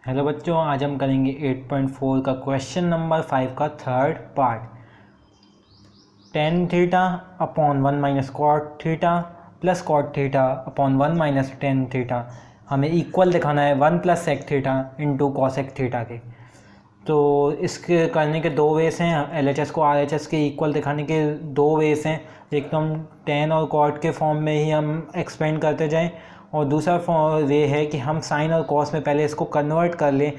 Hello बच्चों, आज हम करेंगे 8.4 का क्वेश्चन नंबर 5 का third part. Tan theta upon 1 minus cot theta plus cot theta upon 1 minus tan theta हमें इक्वल दिखाना है 1 plus sec theta into cosec theta के। तो इसके करने के दो वेस हैं, LHS को RHS के इक्वल दिखाने के दो वेस हैं। एक तो हम टेन और कॉट के फॉर्म में ही हम एक्सपेंड करते जाएं, और दूसरा वे है कि हम साइन और कॉस में पहले इसको कन्वर्ट कर लें।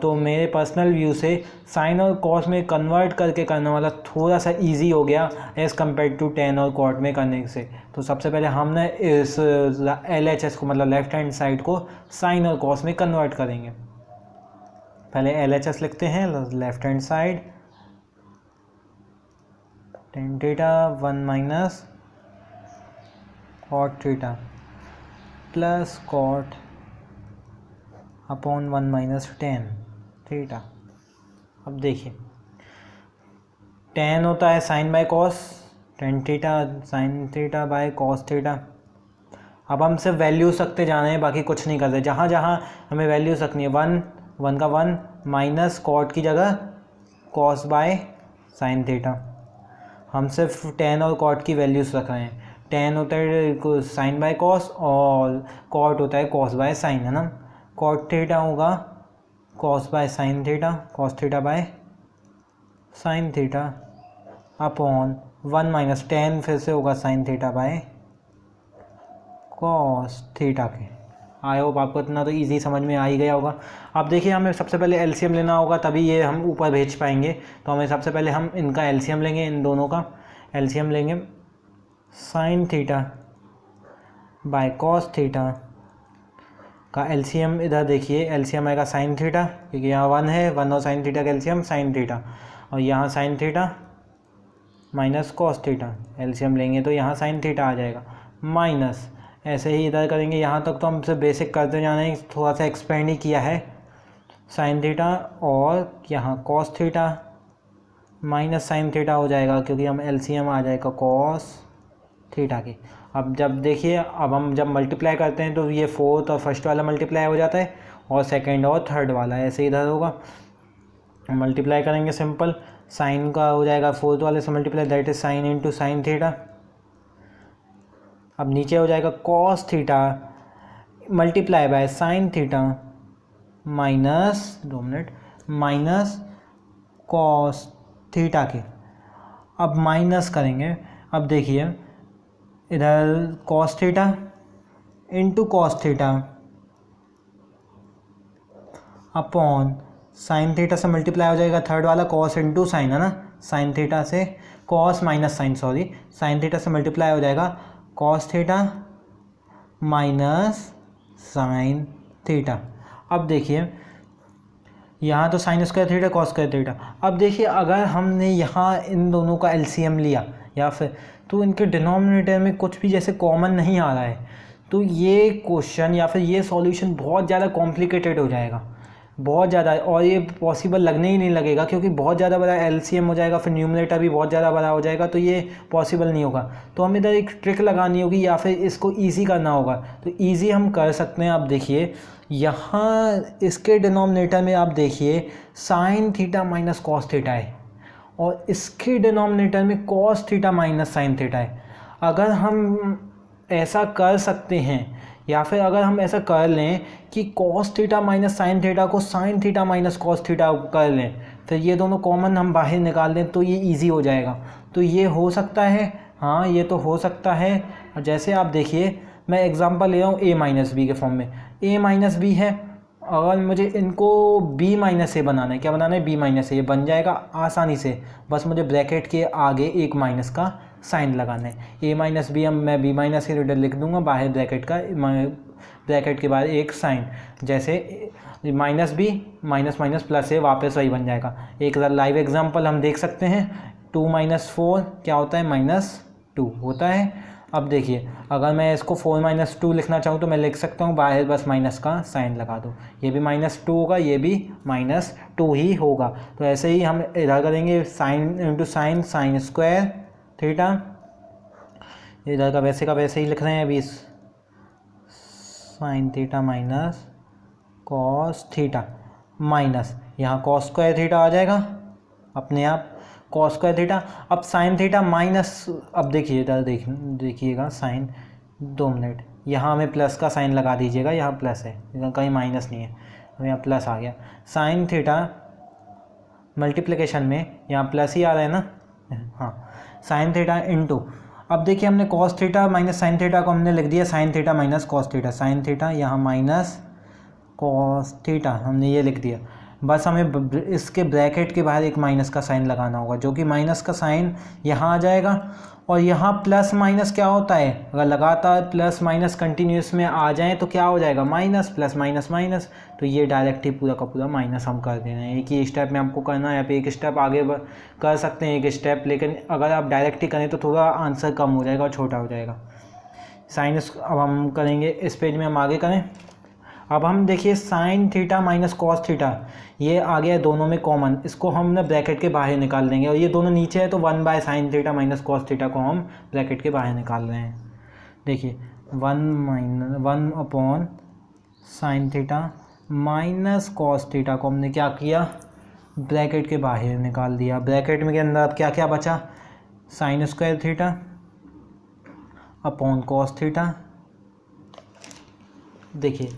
तो मेरे पर्सनल व्यू से साइन और कॉस में कन्वर्ट करके करने वाला थोड़ा सा इजी हो गया एज़ कम्पेयर टू टेन और कॉट में करने से। तो सबसे पहले हमने इस LHS को मतलब लेफ्ट हैंड साइड को साइन और कॉस में कन्वर्ट करेंगे। पहले LHS लिखते हैं, left hand side tan theta 1 minus cot theta plus cot upon 1 minus tan theta. अब देखिए, टेन होता है sine by cos, tan theta sine theta by cos theta. अब हम सिर्फ वैल्यूज रखते जाना है, बाकी कुछ नहीं करते। जहाँ जहाँ हमें वैल्यूज रखनी है, वन का 1 माइनस कॉट की जगह कॉस बाय साइन थीटा। हम सिर्फ टेन और कॉट की वैल्यूज रख रहे हैं। टेन होता है साइन बाय कॉस और कॉट होता है कॉस बाय साइन, है ना। कॉट थीटा होगा cos by sine theta, cos theta by sine theta upon 1 minus tan फिर से होगा sine theta by cos theta के। आई होप आपको इतना तो इजी समझ में आ ही गया होगा। अब देखिए, हमें सबसे पहले एलसीएम लेना होगा, तभी ये हम ऊपर भेज पाएंगे। तो हमें सबसे पहले हम इनका एलसीएम लेंगे, इन दोनों का एलसीएम लेंगे। Sign theta by cos theta का एलसीएम इधर देखिए, एलसीएम आएगा साइन थीटा, क्योंकि यहाँ 1 है, 1 और साइन थीटा का एलसीएम साइन थीटा, और यहाँ sign theta minus cos theta LCM लेंगे तो यहाँ साइन थीटा आ जाएगा माइनस। ऐसे ही इधर करेंगे, यहाँ तक तो हमसे बेसिक करते जाना है, थोड़ा सा एक्सपेंड ही किया है। साइन थीटा और यहाँ cos theta minus sine theta हो जाएगा, क्योंकि हम एलसीएम आ जाएगा कॉस थीटा की। अब जब देखिए, अब हम जब मल्टीप्लाई करते हैं तो ये फोर्थ और फर्स्ट वाला मल्टीप्लाई हो जाता है, और सेकेंड और थर्ड वाला ऐसे इधर होगा। मल्टीप्लाई करेंगे सिंपल, साइन का हो जाएगा फोर्थ वाले से multiply, that is sine into sine theta. अब नीचे हो जाएगा cos theta multiply by sine theta minus cos theta के। अब माइनस करेंगे, अब देखिए इधर cos theta into cos theta upon sine theta से मल्टीप्लाई हो जाएगा थर्ड वाला, कॉस इंटू साइन, है ना। साइन थीटा से cos minus sine, sorry, sine theta से मल्टीप्लाई हो जाएगा cos theta minus sine theta. अब देखिए, यहाँ तो sign square theta cos square theta. अब देखिए, अगर हमने यहाँ इन दोनों का एलसीएम लिया या फिर, तो इनके डिनोमिनेटर में कुछ भी जैसे कॉमन नहीं आ रहा है, तो ये क्वेश्चन या फिर ये सॉल्यूशन बहुत ज़्यादा कॉम्प्लिकेटेड हो जाएगा, बहुत ज़्यादा, और ये पॉसिबल लगने ही नहीं लगेगा, क्योंकि बहुत ज़्यादा बड़ा एलसीएम हो जाएगा, फिर न्यूमरेटर भी बहुत ज़्यादा बड़ा हो जाएगा, तो ये पॉसिबल नहीं होगा। तो हमें इधर एक ट्रिक लगानी होगी या फिर इसको इजी करना होगा। तो इजी हम कर सकते हैं। आप देखिए, यहाँ इसके डिनोमिनेटर में आप देखिए sign theta minus cos theta है, और इसके डिनोमिनेटर में cos theta minus sine theta है। अगर हम ऐसा कर सकते हैं, या फिर अगर हम ऐसा कर लें कि cos theta minus sine theta को sine theta minus cos theta कर लें, फिर ये दोनों कॉमन हम बाहर निकाल दें, तो ये इजी हो जाएगा। तो ये हो सकता है, हाँ ये तो हो सकता है। जैसे आप देखिए, मैं एग्जांपल ले रहा हूँ a माइनस बी के फॉर्म में। a माइनस बी है, अगर मुझे इनको b माइनस ए बनाना है, क्या बनाना है, b माइनस ए, बन जाएगा आसानी से। बस मुझे ब्रैकेट के आगे एक माइनस का साइन लगाना है। a माइनस बी, हम मैं b माइनस ए लिख दूंगा, बाहर ब्रैकेट का, ब्रैकेट के बाद एक साइन, जैसे minus B minus minus plus A, वापस वही बन जाएगा। एक लाइव एग्जांपल हम देख सकते हैं, 2 माइनस 4 क्या होता है, -2 होता है। अब देखिए, अगर मैं इसको 4 माइनस 2 लिखना चाहूँ तो मैं लिख सकता हूँ, बाहर बस माइनस का साइन लगा दो, ये भी -2 होगा, ये भी -2 ही होगा। तो ऐसे ही हम इधर करेंगे, sign into sign, sign square theta, इधर का वैसे ही लिख रहे हैं अभी, sign theta minus cos theta minus यहाँ कॉस स्क्वायर थीटा आ जाएगा अपने आप, कॉस स्क्वायर थीटा। अब साइन थीटा माइनस, अब देखिए इधर देखिएगा साइन, 2 मिनट, यहाँ हमें प्लस का साइन लगा दीजिएगा, यहाँ प्लस है, यहाँ कहीं माइनस नहीं है, अब यहाँ प्लस आ गया। साइन थीटा मल्टीप्लिकेशन में यहाँ प्लस ही आ रहा है ना, हाँ, साइन थीटा इंटू, अब देखिए हमने cos theta minus sine theta को हमने लिख दिया sign theta minus cos theta, sine theta यहाँ माइनस कॉस थीटा हमने ये लिख दिया। बस हमें इसके ब्रैकेट के बाहर एक माइनस का साइन लगाना होगा, जो कि माइनस का साइन यहाँ आ जाएगा। और यहाँ प्लस माइनस क्या होता है, अगर लगातार प्लस माइनस कंटिन्यूस में आ जाए तो क्या हो जाएगा, माइनस, प्लस माइनस माइनस, तो ये डायरेक्ट ही पूरा का पूरा माइनस हम कर देना है। एक ही स्टेप में आपको करना है, यहाँ पे एक स्टेप आगे कर सकते हैं एक स्टेप, लेकिन अगर आप डायरेक्ट ही करें तो थोड़ा आंसर कम हो जाएगा और छोटा हो जाएगा। साइन अब हम करेंगे इस पेज में, हम आगे करें। अब हम देखिए sign theta minus cos theta ये आ गया दोनों में कॉमन, इसको हमने ब्रैकेट के बाहर निकाल देंगे, और ये दोनों नीचे है तो 1/sin theta minus cos theta को हम ब्रैकेट के बाहर निकाल रहे हैं। देखिए 1/sin theta minus cos theta को हमने क्या किया, ब्रैकेट के बाहर निकाल दिया। ब्रैकेट में के अंदर अब क्या क्या बचा, sign square theta upon cos theta. देखिए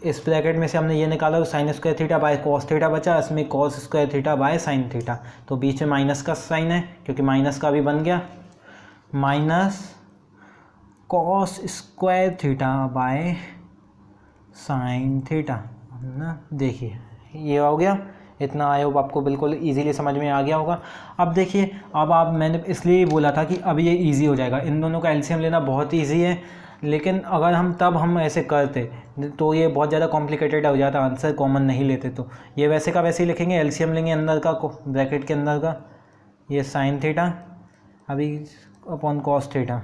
इस ब्रैकेट में से हमने ये निकाला तो sign square theta by cos theta बचा, इसमें cos square theta by sine theta, तो बीच में माइनस का साइन है क्योंकि माइनस का भी बन गया, minus cos square theta by sine theta ना। देखिए ये हो गया, इतना आई होप आपको बिल्कुल इजीली समझ में आ गया होगा। अब देखिए, अब आप, मैंने इसलिए बोला था कि अब ये इजी हो जाएगा, इन दोनों का एलसीएम लेना बहुत इजी है, लेकिन अगर हम ऐसे करते तो ये बहुत ज़्यादा कॉम्प्लिकेटेड हो जाता, आंसर कॉमन नहीं लेते। तो ये वैसे का वैसे ही लिखेंगे, एलसीएम लेंगे अंदर का ब्रैकेट के अंदर का, ये साइन थीटा अभी अपॉन कॉस थीटा।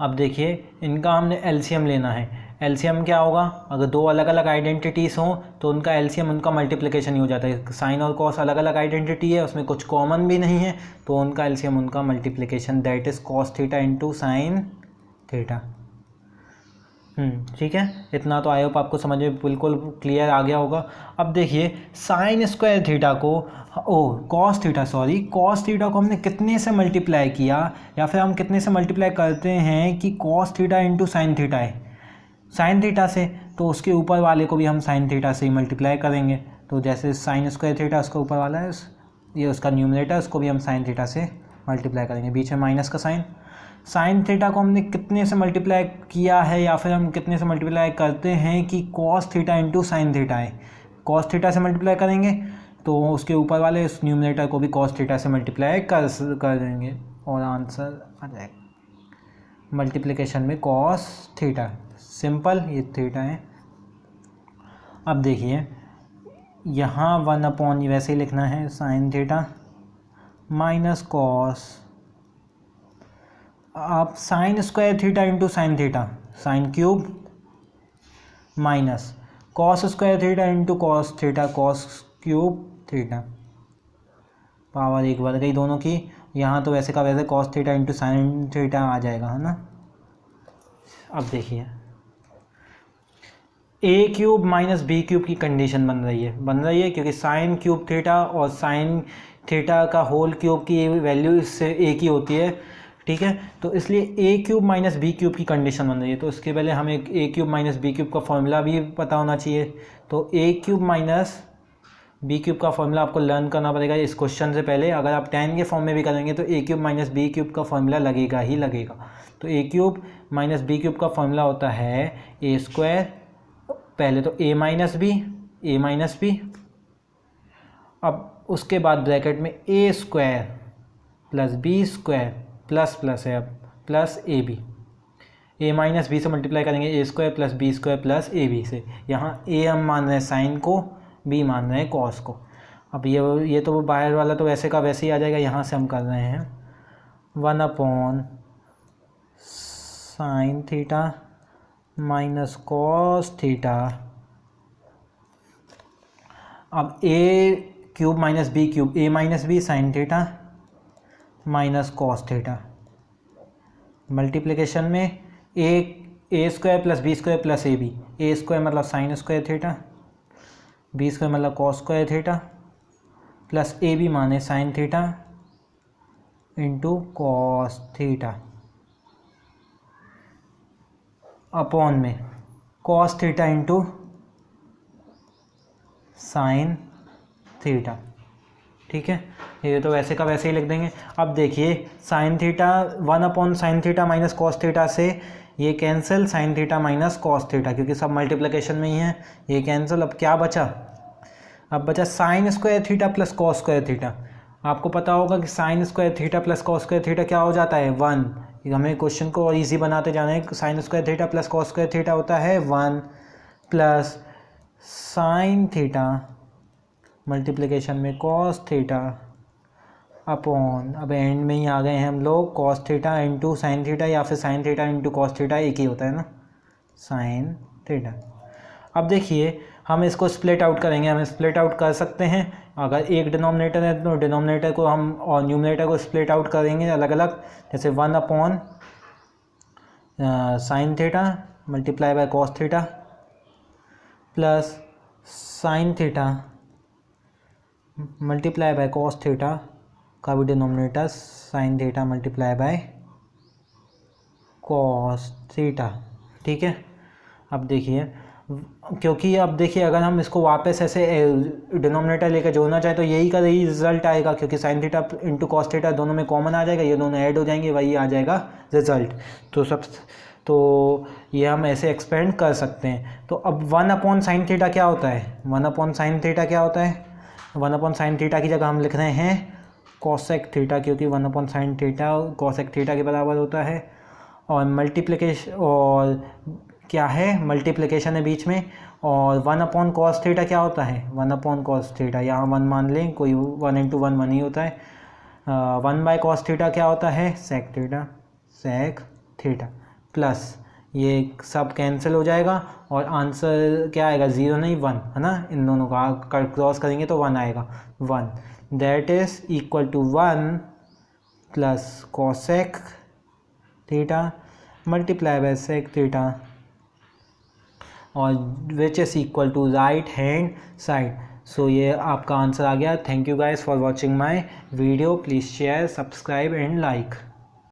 अब देखिए इनका हमने एलसीएम लेना है, एलसीएम क्या होगा, अगर दो अलग अलग आइडेंटिटीज़ हों तो उनका एलसीएम उनका मल्टीप्लिकेशन ही हो जाता है। साइन और कॉस अलग अलग आइडेंटिटी है, उसमें कुछ कॉमन भी नहीं है, तो उनका एलसीएम उनका multiplication, that is cos theta into sine theta. ठीक है, इतना तो आई होप आपको समझ में बिल्कुल क्लियर आ गया होगा। अब देखिए साइन स्क्वायर थीटा को, कॉस थीटा को हमने कितने से मल्टीप्लाई किया, या फिर हम कितने से मल्टीप्लाई करते हैं कि cos theta into sine theta है, साइन थीटा से, तो उसके ऊपर वाले को भी हम साइन थीटा से ही मल्टीप्लाई करेंगे। तो जैसे साइन स्क्वायर थीटा उसका ऊपर वाला है, ये उसका न्यूमरेटर, उसको भी हम साइन थीटा से मल्टीप्लाई करेंगे, बीच में माइनस का साइन। साइन थीटा को हमने कितने से मल्टीप्लाई किया है, या फिर हम कितने से मल्टीप्लाई करते हैं कि cos theta into sine theta है, कॉस थीटा से मल्टीप्लाई करेंगे तो उसके ऊपर वाले उस न्यूमरेटर को भी कॉस थीटा से मल्टीप्लाई कर देंगे और आंसर आ जाएगा मल्टीप्लिकेशन में कॉस थीटा। सिंपल, ये थीटा है। अब देखिए यहाँ 1/, वैसे ही लिखना है, साइन थीटा माइनस कॉस, आप sign square theta into sine theta, sine cube, minus cos square theta into cos theta, cos cube theta, power 1 बढ़ गई दोनों की। यहाँ तो वैसे का वैसे cos theta into sine theta आ जाएगा, है ना। अब देखिए A cube minus B cube की कंडीशन बन रही है क्योंकि साइन क्यूब थीटा और साइन थीटा का होल क्यूब की वैल्यू इससे एक ही होती है, ठीक है। तो इसलिए A cube minus B cube की कंडीशन बन रही है, तो इसके पहले हमें A cube minus B cube का फॉर्मूला भी पता होना चाहिए। तो ए क्यूब माइनस बी क्यूब का फॉर्मूला आपको लर्न करना पड़ेगा इस क्वेश्चन से पहले। अगर आप 10 के फॉर्म में भी करेंगे तो ए क्यूब माइनस बी क्यूब का फॉर्मूला लगेगा ही लगेगा। तो ए क्यूब माइनस बी क्यूब का फॉर्मूला होता है ए स्क्वायर, पहले तो ए माइनस बी, अब उसके बाद ब्रैकेट में A square plus B square plus plus है अब plus A B, A minus B से मल्टीप्लाई करेंगे A square plus B square plus A B से। यहाँ ए हम मान रहे हैं साइन को, बी मान रहे हैं कॉस को। अब ये तो बाहर वाला तो वैसे का वैसे ही आ जाएगा, यहाँ से हम कर रहे हैं 1/sin theta minus cos theta. अब A cube minus B cube, A minus B sine theta minus cos theta, multiplication में A A square plus B square plus A B. A square मतलब sine square theta, B square मतलब cos square theta, plus A B माने sine theta into cos theta upon में cos theta into sine theta. ठीक है, ये तो वैसे का वैसे ही लिख देंगे। अब देखिए sine theta 1 sign theta minus cos theta से ये cancel, sign theta minus cos theta, क्योंकि सब मल्टीप्लिकेशन में ही है, ये कैंसिल। अब क्या बचा, अब बचा sign square theta plus cos square theta. आपको पता होगा कि sign square theta plus cos square theta क्या हो जाता है 1। हमें क्वेश्चन को और ईजी बनाते जाना है। Sign square theta plus cos square theta होता है 1 प्लस साइन थीटा मल्टीप्लिकेशन में कॉस थीटा अपॉन, अब एंड में ही आ गए हैं हम लोग, cos theta into sine theta, या फिर sign theta into cos theta, एक ही होता है ना, साइन थीटा। अब देखिए हम इसको स्प्लिट आउट करेंगे, हम स्प्लिट आउट कर सकते हैं। अगर एक डिनोमिनेटर है तो डिनोमिनेटर को हम और न्यूमरेटर को स्प्लिट आउट करेंगे अलग अलग, जैसे 1 upon sine theta multiply bye cos theta plus sine theta multiply bye cos theta का भी denominator sine theta multiply bye cos theta. ठीक है, अब देखिए, क्योंकि अब देखिए अगर हम इसको वापस ऐसे डिनोमिनेटर लेकर जोड़ना चाहे तो यही का यही रिजल्ट आएगा, क्योंकि sign theta into cos theta दोनों में कॉमन आ जाएगा, ये दोनों ऐड हो जाएंगे, वही आ जाएगा रिजल्ट। तो ये हम ऐसे एक्सपेंड कर सकते हैं। तो अब 1 अपॉन साइन थीटा क्या होता है, 1 अपॉन साइन थीटा क्या होता है, 1 अपॉन साइन थीटा की जगह हम लिख रहे हैं कॉसेक थीटा, क्योंकि 1 upon sine theta cosec theta के बराबर होता है। और मल्टीप्लिकेशन, और क्या है, मल्टीप्लिकेशन है बीच में। और 1 अपॉन कॉस थीटा क्या होता है, 1 अपॉन कॉस थीटा, यहाँ 1 मान लें, कोई 1 इंटू 1 1 ही होता है। 1 बाय कॉस थीटा क्या होता है, sec theta, sec theta, plus ये सब कैंसिल हो जाएगा और आंसर क्या आएगा, 0 नहीं 1, है ना, इन दोनों का क्रॉस करेंगे तो 1 आएगा, 1, that is equal to 1 plus cosec theta multiply by sec theta, और which is equal to right hand side. So ये आपका आंसर आ गया। Thank you guys for watching my video, please share, subscribe and like.